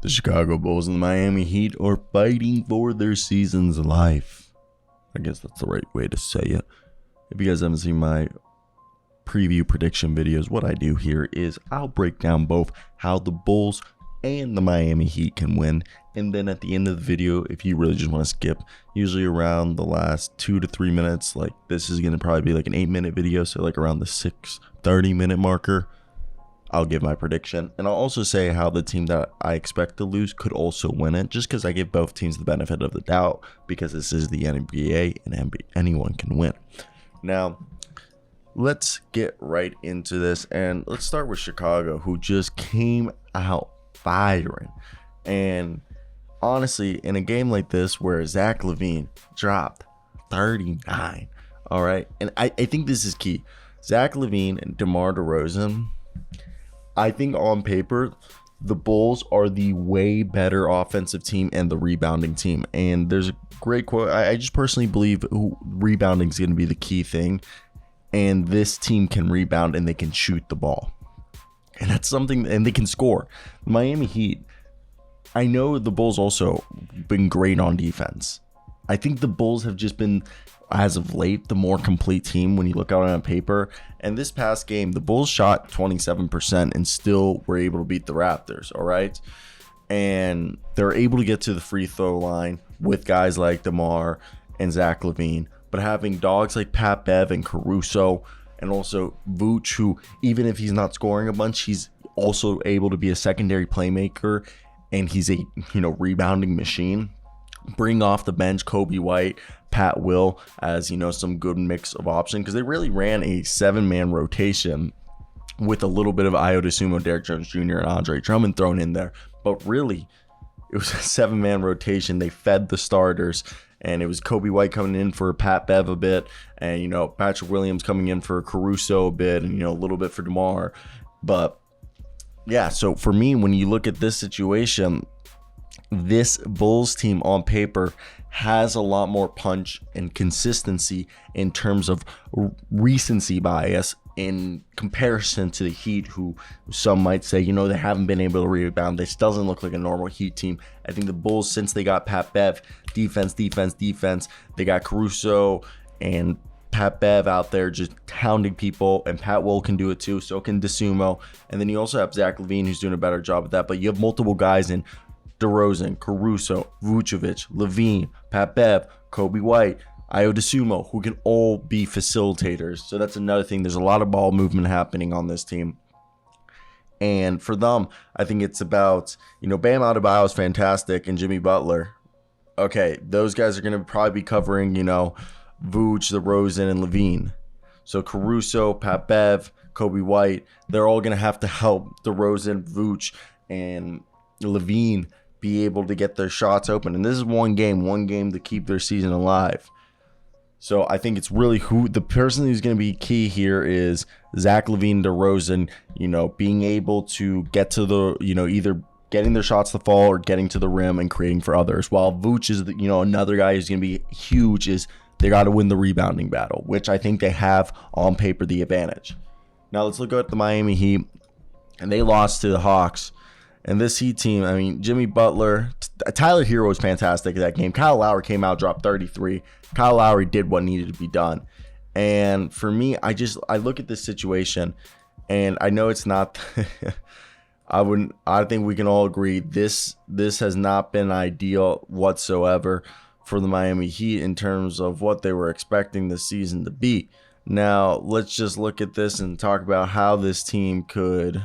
The Chicago Bulls and the Miami Heat are fighting for their season's life. I guess that's the right way to say it. If you guys haven't seen my preview prediction videos, what I do here is I'll break down both how the Bulls and the Miami Heat can win. And then at the end of the video, if you really just want to skip, usually around the last 2 to 3 minutes, like this is going to probably be like an 8-minute video. So like around the 6:30 minute marker, I'll give my prediction. And I'll also say how the team that I expect to lose could also win it, just because I give both teams the benefit of the doubt, because this is the NBA and anyone can win. Now, let's get right into this, and let's start with Chicago, who just came out firing. And honestly, in a game like this where Zach LaVine dropped 39, all right, and I think this is key. Zach LaVine and DeMar DeRozan, I think on paper, the Bulls are the way better offensive team and the rebounding team. And there's a great quote. I just personally believe rebounding is going to be the key thing. And this team can rebound and they can shoot the ball. And that's something, and they can score. Miami Heat, I know the Bulls also been great on defense. I think the Bulls have just been, as of late, the more complete team when you look out on paper. And this past game, the Bulls shot 27% and still were able to beat the Raptors, all right? And they're able to get to the free throw line with guys like DeMar and Zach LaVine. But having dogs like Pat Bev and Caruso, and also Vooch, who even if he's not scoring a bunch, he's also able to be a secondary playmaker, and he's a rebounding machine. Bring off the bench Coby White, Pat Will as some good mix of options, because they really ran a 7-man rotation with a little bit of Ayo Dosunmu, Derrick Jones Jr., and Andre Drummond thrown in there. But really, it was a 7-man rotation. They fed the starters, and it was Coby White coming in for Pat Bev a bit, and Patrick Williams coming in for Caruso a bit, and a little bit for DeMar. But yeah, so for me, when you look at this situation, this Bulls team on paper has a lot more punch and consistency in terms of recency bias in comparison to the Heat, who some might say, they haven't been able to rebound. This doesn't look like a normal Heat team. I think the Bulls, since they got Pat Bev, defense. They got Caruso and Pat Bev out there just hounding people, and Pat Will can do it too, so can Dosunmu. And then you also have Zach LaVine, who's doing a better job at that. But you have multiple guys in DeRozan, Caruso, Vucevic, LaVine, Pat Bev, Coby White, Ayo Dosunmu, who can all be facilitators. So that's another thing. There's a lot of ball movement happening on this team. And for them, I think it's about, Bam Adebayo is fantastic, and Jimmy Butler. Okay, those guys are going to probably be covering, Vooch, DeRozan, and LaVine. So Caruso, Pat Bev, Coby White, they're all going to have to help DeRozan, Vooch, and LaVine be able to get their shots open. And this is one game to keep their season alive. So I think it's really the person who's going to be key here is Zach LaVine, DeRozan, being able to get to the, either getting their shots to fall or getting to the rim and creating for others. While Vooch is, another guy who's going to be huge, is they got to win the rebounding battle, which I think they have on paper the advantage. Now let's look at the Miami Heat, and they lost to the Hawks. And this Heat team, Jimmy Butler, Tyler Hero was fantastic in that game. Kyle Lowry came out, dropped 33. Kyle Lowry did what needed to be done. And for me, I look at this situation, and I know it's not. I think we can all agree this has not been ideal whatsoever for the Miami Heat in terms of what they were expecting the season to be. Now let's just look at this and talk about how this team could,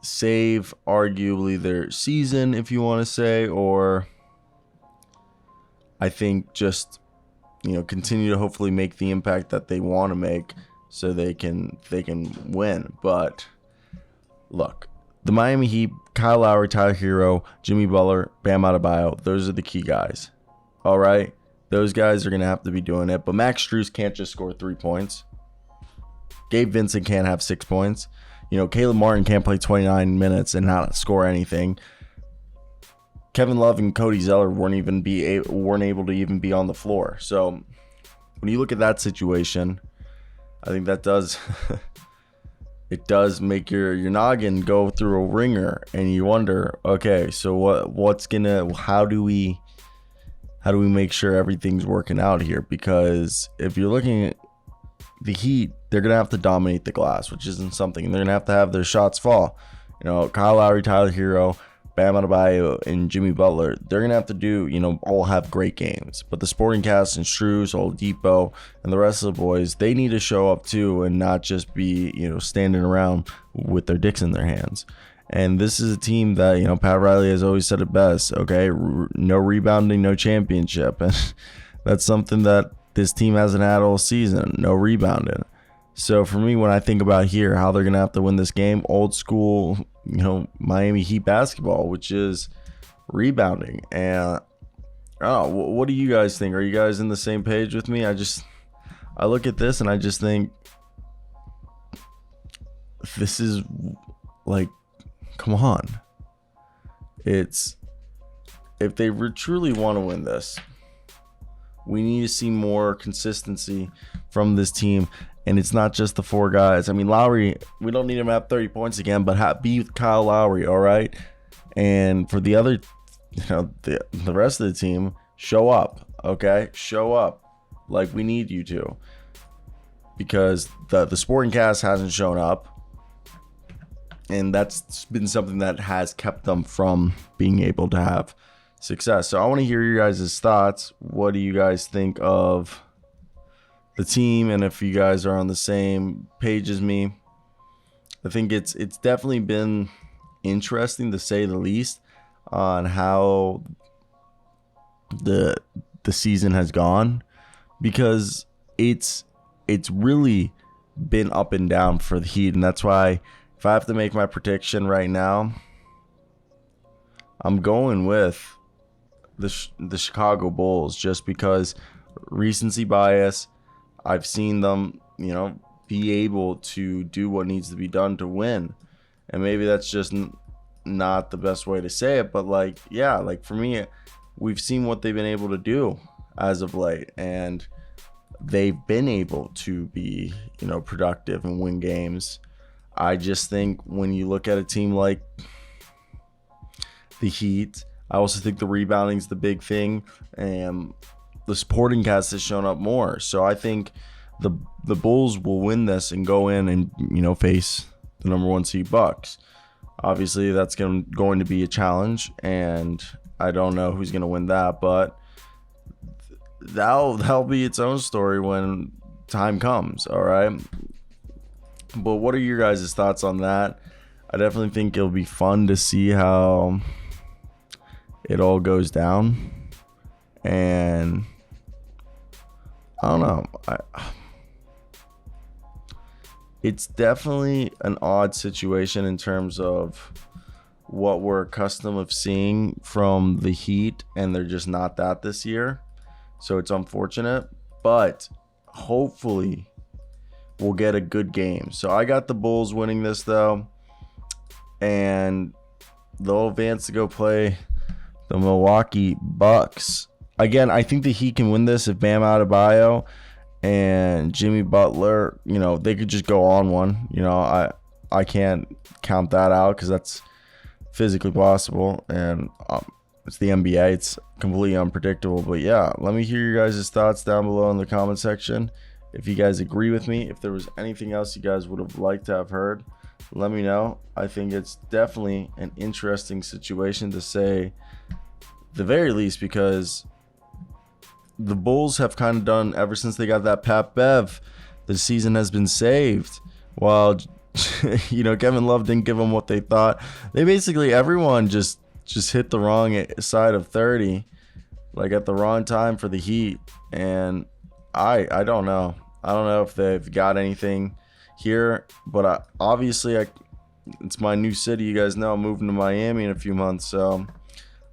save arguably their season, if you want to say, or I think just continue to hopefully make the impact that they want to make so they can win. But look, the Miami Heat, Kyle Lowry, Tyler Hero, Jimmy Butler, Bam Adebayo, those are the key guys. All right, those guys are going to have to be doing it. But Max Strus can't just score 3 points. Gabe Vincent can't have 6 points. Caleb Martin can't play 29 minutes and not score anything. Kevin Love and Cody Zeller weren't able to even be on the floor. So when you look at that situation, I think that does it does make your noggin go through a ringer, and you wonder, okay, so how do we make sure everything's working out here? Because if you're looking at the Heat, they're gonna have to dominate the glass, which isn't something. They're gonna have their shots fall. Kyle Lowry, Tyler Hero, Bam Adebayo, and Jimmy Butler, they're going to have to do, all have great games. But the Sporting Cast and Strus, Oladipo, and the rest of the boys, they need to show up too and not just be, standing around with their dicks in their hands. And this is a team that, Pat Riley has always said it best, okay? No rebounding, no championship. And that's something that this team hasn't had all season, no rebounding. So for me, when I think about here, how they're going to have to win this game, old school, Miami Heat basketball, which is rebounding. And I don't know, what do you guys think? Are you guys in the same page with me? I look at this and I just think this is like, come on. If they truly want to win this, we need to see more consistency from this team. And it's not just the four guys. I mean, Lowry, we don't need him to have 30 points again, but be Kyle Lowry, all right? And for the other, the rest of the team, show up, okay? Show up like we need you to. Because the Sporting Cast hasn't shown up. And that's been something that has kept them from being able to have success. So I want to hear your guys' thoughts. What do you guys think of the team, and if you guys are on the same page as me? I think it's definitely been interesting, to say the least, on how the season has gone, because it's really been up and down for the Heat. And that's why, if I have to make my prediction right now, I'm going with the Chicago Bulls, just because recency bias. I've seen them, be able to do what needs to be done to win. And maybe that's just not the best way to say it, but for me, we've seen what they've been able to do as of late, and they've been able to be, productive and win games. I just think when you look at a team like the Heat, I also think the rebounding is the big thing, and the Sporting Cast has shown up more. So I think the Bulls will win this and go in and, face the number 1 seed Bucks. Obviously, that's going to be a challenge, and I don't know who's going to win that, but that'll be its own story when time comes, all right? But what are your guys' thoughts on that? I definitely think it'll be fun to see how it all goes down. And I don't know. It's definitely an odd situation in terms of what we're accustomed of seeing from the Heat, and they're just not that this year. So it's unfortunate, but hopefully we'll get a good game. So I got the Bulls winning this though, and they'll advance to go play the Milwaukee Bucks. Again, I think the Heat can win this if Bam Adebayo and Jimmy Butler, they could just go on one. I can't count that out because that's physically possible, and it's the NBA. It's completely unpredictable. But yeah, let me hear your guys' thoughts down below in the comment section. If you guys agree with me, if there was anything else you guys would have liked to have heard, let me know. I think it's definitely an interesting situation, to say the very least, because the Bulls have kind of done, ever since they got that Pat Bev, the season has been saved. While Kevin Love didn't give them what they thought. They basically, everyone just hit the wrong side of 30, like at the wrong time for the Heat. And I don't know. I don't know if they've got anything here, but obviously it's my new city. You guys know I'm moving to Miami in a few months, so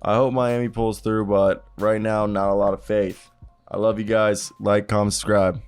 I hope Miami pulls through, but right now, not a lot of faith. I love you guys. Like, comment, subscribe.